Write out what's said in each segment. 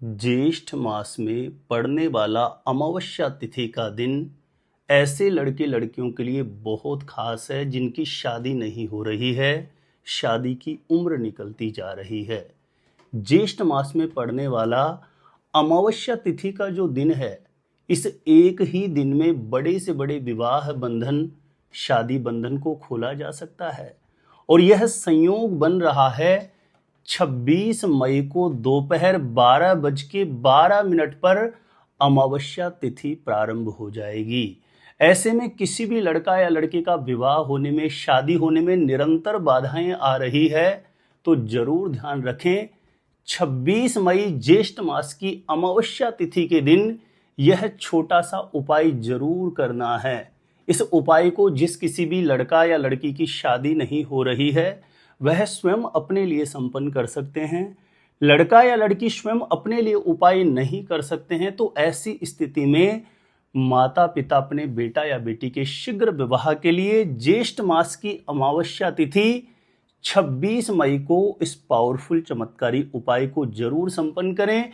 ज्येष्ठ मास में पड़ने वाला अमावस्या तिथि का दिन ऐसे लड़के लड़कियों के लिए बहुत खास है जिनकी शादी नहीं हो रही है, शादी की उम्र निकलती जा रही है। ज्येष्ठ मास में पड़ने वाला अमावस्या तिथि का जो दिन है, इस एक ही दिन में बड़े से बड़े विवाह बंधन, शादी बंधन को खोला जा सकता है। और यह संयोग बन रहा है 26 मई को दोपहर 12:12 पर अमावस्या तिथि प्रारंभ हो जाएगी। ऐसे में किसी भी लड़का या लड़की का विवाह होने में, शादी होने में निरंतर बाधाएं आ रही है, तो जरूर ध्यान रखें 26 मई ज्येष्ठ मास की अमावस्या तिथि के दिन यह छोटा सा उपाय जरूर करना है। इस उपाय को जिस किसी भी लड़का या लड़की की शादी नहीं हो रही है वह स्वयं अपने लिए संपन्न कर सकते हैं। लड़का या लड़की स्वयं अपने लिए उपाय नहीं कर सकते हैं तो ऐसी स्थिति में माता पिता अपने बेटा या बेटी के शीघ्र विवाह के लिए ज्येष्ठ मास की अमावस्या तिथि 26 मई को इस पावरफुल चमत्कारी उपाय को जरूर संपन्न करें।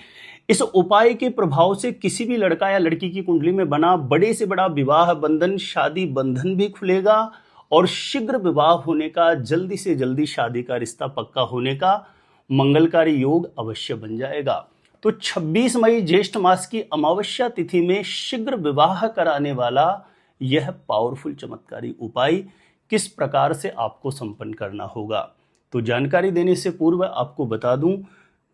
इस उपाय के प्रभाव से किसी भी लड़का या लड़की की कुंडली में बना बड़े से बड़ा विवाह बंधन, शादी बंधन भी खुलेगा और शीघ्र विवाह होने का, जल्दी से जल्दी शादी का रिश्ता पक्का होने का मंगलकारी योग अवश्य बन जाएगा। तो 26 मई ज्येष्ठ मास की अमावस्या तिथि में शीघ्र विवाह कराने वाला यह पावरफुल चमत्कारी उपाय किस प्रकार से आपको संपन्न करना होगा, तो जानकारी देने से पूर्व आपको बता दूं,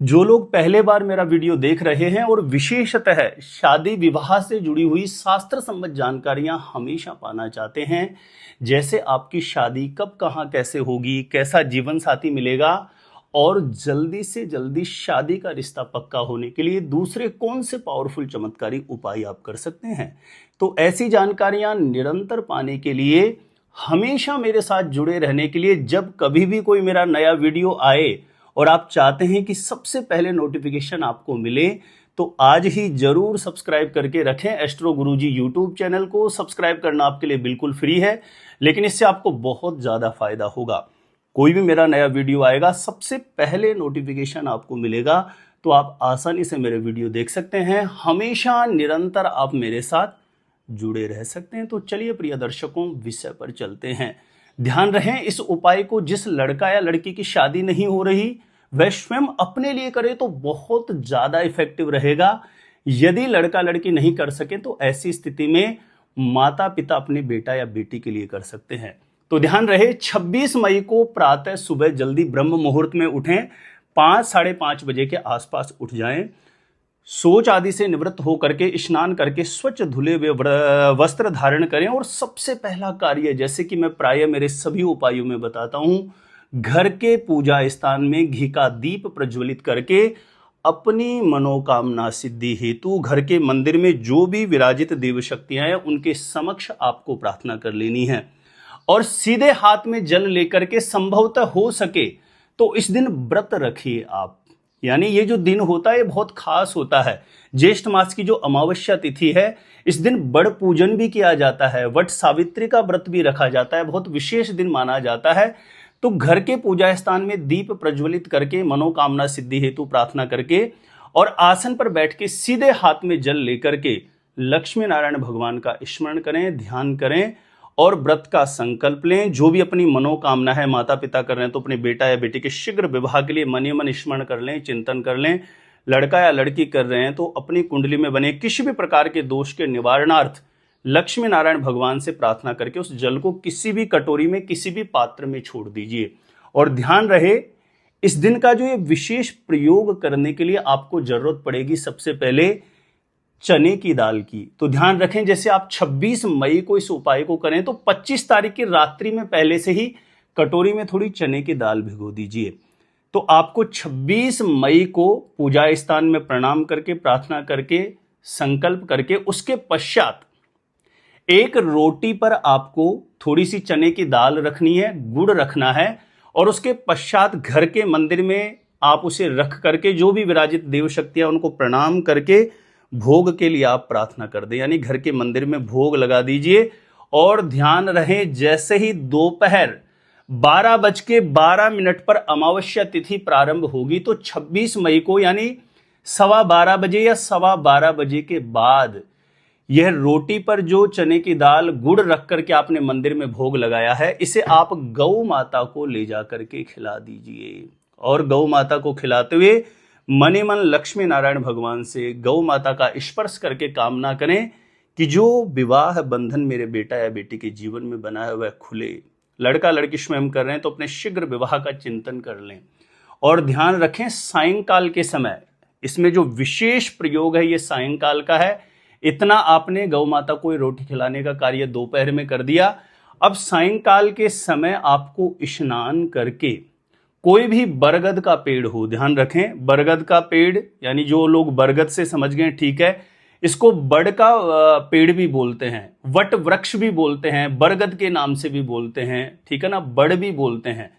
जो लोग पहले बार मेरा वीडियो देख रहे हैं और विशेषतः शादी विवाह से जुड़ी हुई शास्त्र संबद्ध जानकारियां हमेशा पाना चाहते हैं, जैसे आपकी शादी कब, कहां, कैसे होगी, कैसा जीवन साथी मिलेगा और जल्दी से जल्दी शादी का रिश्ता पक्का होने के लिए दूसरे कौन से पावरफुल चमत्कारी उपाय आप कर सकते हैं, तो ऐसी जानकारियां निरंतर पाने के लिए, हमेशा मेरे साथ जुड़े रहने के लिए, जब कभी भी कोई मेरा नया वीडियो आए और आप चाहते हैं कि सबसे पहले नोटिफिकेशन आपको मिले, तो आज ही जरूर सब्सक्राइब करके रखें। एस्ट्रो गुरुजी यूट्यूब चैनल को सब्सक्राइब करना आपके लिए बिल्कुल फ्री है, लेकिन इससे आपको बहुत ज्यादा फायदा होगा। कोई भी मेरा नया वीडियो आएगा सबसे पहले नोटिफिकेशन आपको मिलेगा, तो आप आसानी से मेरे वीडियो देख सकते हैं। हमेशा निरंतर आप मेरे साथ जुड़े रह सकते हैं। तो चलिए प्रिय दर्शकों, विषय पर चलते हैं। ध्यान रहे, इस उपाय को जिस लड़का या लड़की की शादी नहीं हो रही वह स्वयं अपने लिए करे तो बहुत ज्यादा इफेक्टिव रहेगा। यदि लड़का लड़की नहीं कर सके तो ऐसी स्थिति में माता पिता अपने बेटा या बेटी के लिए कर सकते हैं। तो ध्यान रहे, 26 मई को प्रातः सुबह जल्दी ब्रह्म मुहूर्त में उठें, 5 साढ़े 5 बजे के आसपास उठ जाएं। शौच आदि से निवृत्त होकर के स्नान करके स्वच्छ धुले हुए वस्त्र धारण करें और सबसे पहला कार्य, जैसे कि मैं प्राय मेरे सभी उपायों में बताता हूं, घर के पूजा स्थान में घी का दीप प्रज्वलित करके अपनी मनोकामना सिद्धि हेतु घर के मंदिर में जो भी विराजित देव शक्तियां हैं उनके समक्ष आपको प्रार्थना कर लेनी है और सीधे हाथ में जल लेकर के संभवतः हो सके तो इस दिन व्रत रखिए आप। यानी ये जो दिन होता है ये बहुत खास होता है। ज्येष्ठ मास की जो अमावस्या तिथि है, इस दिन बड़ पूजन भी किया जाता है, वट सावित्री का व्रत भी रखा जाता है, बहुत विशेष दिन माना जाता है। तो घर के पूजा स्थान में दीप प्रज्वलित करके मनोकामना सिद्धि हेतु प्रार्थना करके और आसन पर बैठ के सीधे हाथ में जल लेकर के लक्ष्मी नारायण भगवान का स्मरण करें, ध्यान करें और व्रत का संकल्प लें। जो भी अपनी मनोकामना है, माता पिता कर रहे हैं तो अपने बेटा या बेटी के शीघ्र विवाह के लिए मन ही मन स्मरण कर लें, चिंतन कर लें। लड़का या लड़की कर रहे हैं तो अपनी कुंडली में बने किसी भी प्रकार के दोष के निवारणार्थ लक्ष्मी नारायण भगवान से प्रार्थना करके उस जल को किसी भी कटोरी में, किसी भी पात्र में छोड़ दीजिए। और ध्यान रहे, इस दिन का जो ये विशेष प्रयोग करने के लिए आपको जरूरत पड़ेगी सबसे पहले चने की दाल की। तो ध्यान रखें, जैसे आप 26 मई को इस उपाय को करें तो 25 तारीख की रात्रि में पहले से ही कटोरी में थोड़ी चने की दाल भिगो दीजिए। तो आपको 26 मई को पूजा स्थान में प्रणाम करके, प्रार्थना करके, संकल्प करके, उसके पश्चात एक रोटी पर आपको थोड़ी सी चने की दाल रखनी है, गुड़ रखना है और उसके पश्चात घर के मंदिर में आप उसे रख करके जो भी विराजित देव शक्तियां उनको प्रणाम करके भोग के लिए आप प्रार्थना कर दें। यानी घर के मंदिर में भोग लगा दीजिए। और ध्यान रहे, जैसे ही दोपहर 12:12 पर अमावस्या तिथि प्रारंभ होगी तो 26 मई को यानी 12:15 बजे या 12:15 बजे के बाद यह रोटी पर जो चने की दाल गुड़ रख करके आपने मंदिर में भोग लगाया है, इसे आप गौ माता को ले जा करके खिला दीजिए। और गौ माता को खिलाते हुए मने मन लक्ष्मी नारायण भगवान से गौ माता का स्पर्श करके कामना करें कि जो विवाह बंधन मेरे बेटा या बेटी के जीवन में बना है वह खुले। लड़का लड़की स्वयं कर रहे हैं तो अपने शीघ्र विवाह का चिंतन कर लें। और ध्यान रखें सायंकाल के समय, इसमें जो विशेष प्रयोग है ये सायंकाल का है। इतना आपने गौ माता को रोटी खिलाने का कार्य दोपहर में कर दिया। अब सायंकाल के समय आपको स्नान करके कोई भी बरगद का पेड़ हो, ध्यान रखें बरगद का पेड़, यानी जो लोग बरगद से समझ गए ठीक है, इसको बड़ का पेड़ भी बोलते हैं, वट वृक्ष भी बोलते हैं, बरगद के नाम से भी बोलते हैं, ठीक है ना, बड़ भी बोलते हैं।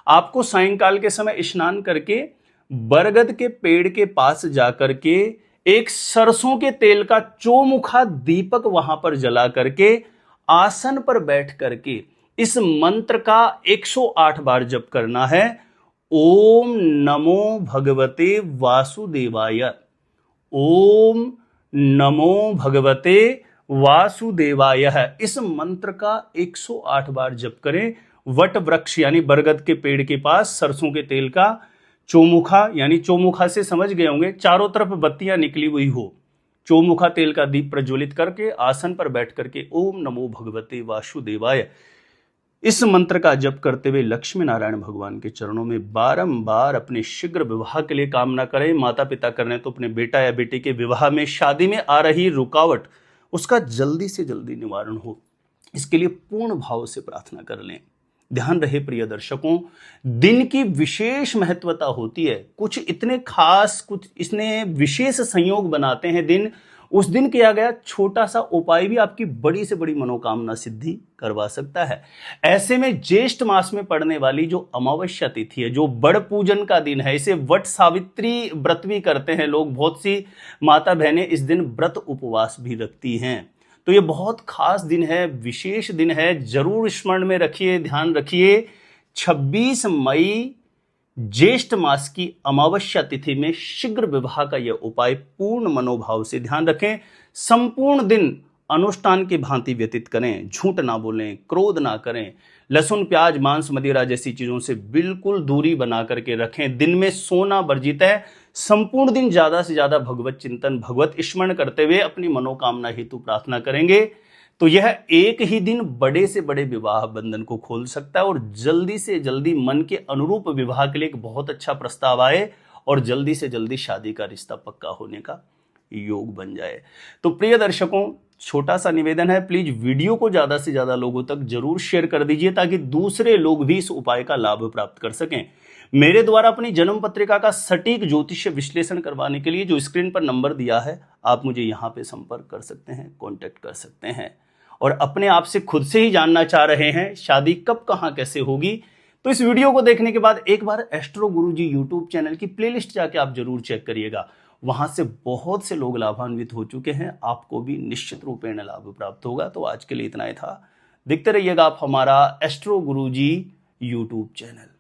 आपको सायंकाल के समय स्नान करके बरगद के पेड़ के पास जाकर के एक सरसों के तेल का चौमुखा दीपक वहां पर जला करके आसन पर बैठ करके इस मंत्र का 108 बार जप करना है। ओम नमो भगवते वासुदेवाय, ओम नमो भगवते वासुदेवाय। इस मंत्र का 108 बार जप करें। वट वृक्ष यानी बरगद के पेड़ के पास सरसों के तेल का चौमुखा, यानी चौमुखा से समझ गए होंगे चारों तरफ बत्तियां निकली हुई हो, चौमुखा तेल का दीप प्रज्वलित करके आसन पर बैठ करके ओम नमो भगवते वासुदेवाय इस मंत्र का जप करते हुए लक्ष्मी नारायण भगवान के चरणों में बारंबार अपने शीघ्र विवाह के लिए कामना करें। माता पिता कर रहे हैं तो अपने बेटा या बेटी के विवाह में, शादी में आ रही रुकावट उसका जल्दी से जल्दी निवारण हो, इसके लिए पूर्ण भाव से प्रार्थना कर लें। ध्यान रहे प्रिय दर्शकों, दिन की विशेष महत्वता होती है, कुछ इतने खास, कुछ इसने विशेष संयोग बनाते हैं दिन। उस दिन किया गया छोटा सा उपाय भी आपकी बड़ी से बड़ी मनोकामना सिद्धि करवा सकता है। ऐसे में ज्येष्ठ मास में पड़ने वाली जो अमावस्या तिथि है, जो बड़ पूजन का दिन है, इसे वट सावित्री व्रत भी करते हैं लोग। बहुत सी माता बहनें इस दिन व्रत उपवास भी रखती हैं। तो ये बहुत खास दिन है, विशेष दिन है, जरूर स्मरण में रखिए, ध्यान रखिए। 26 मई ज्येष्ठ मास की अमावस्या तिथि में शीघ्र विवाह का यह उपाय पूर्ण मनोभाव से, ध्यान रखें, संपूर्ण दिन अनुष्ठान की भांति व्यतीत करें। झूठ ना बोलें, क्रोध ना करें, लहसुन प्याज मांस मदिरा जैसी चीजों से बिल्कुल दूरी बना करके रखें। दिन में सोना वर्जित है। संपूर्ण दिन ज्यादा से ज्यादा भगवत चिंतन, भगवत स्मरण करते हुए अपनी मनोकामना हेतु प्रार्थना करेंगे तो यह एक ही दिन बड़े से बड़े विवाह बंधन को खोल सकता है और जल्दी से जल्दी मन के अनुरूप विवाह के लिए एक बहुत अच्छा प्रस्ताव आए और जल्दी से जल्दी शादी का रिश्ता पक्का होने का योग बन जाए। तो प्रिय दर्शकों, छोटा सा निवेदन है, प्लीज वीडियो को ज्यादा से ज्यादा लोगों तक जरूर शेयर कर दीजिए ताकि दूसरे लोग भी इस उपाय का लाभ प्राप्त कर सकें। मेरे द्वारा अपनी जन्म पत्रिका का सटीक ज्योतिष विश्लेषण करवाने के लिए जो स्क्रीन पर नंबर दिया है, आप मुझे यहां पे संपर्क कर सकते हैं, कॉन्टेक्ट कर सकते हैं। और अपने आप से खुद से ही जानना चाह रहे हैं शादी कब कहां कैसे होगी, तो इस वीडियो को देखने के बाद एक बार एस्ट्रो गुरुजी यूट्यूब चैनल की प्लेलिस्ट जाके आप जरूर चेक करिएगा। वहां से बहुत से लोग लाभान्वित हो चुके हैं, आपको भी निश्चित रूपेण लाभ प्राप्त होगा। तो आज के लिए इतना ही था। देखते रहिएगा आप हमारा एस्ट्रो गुरुजी यूट्यूब चैनल।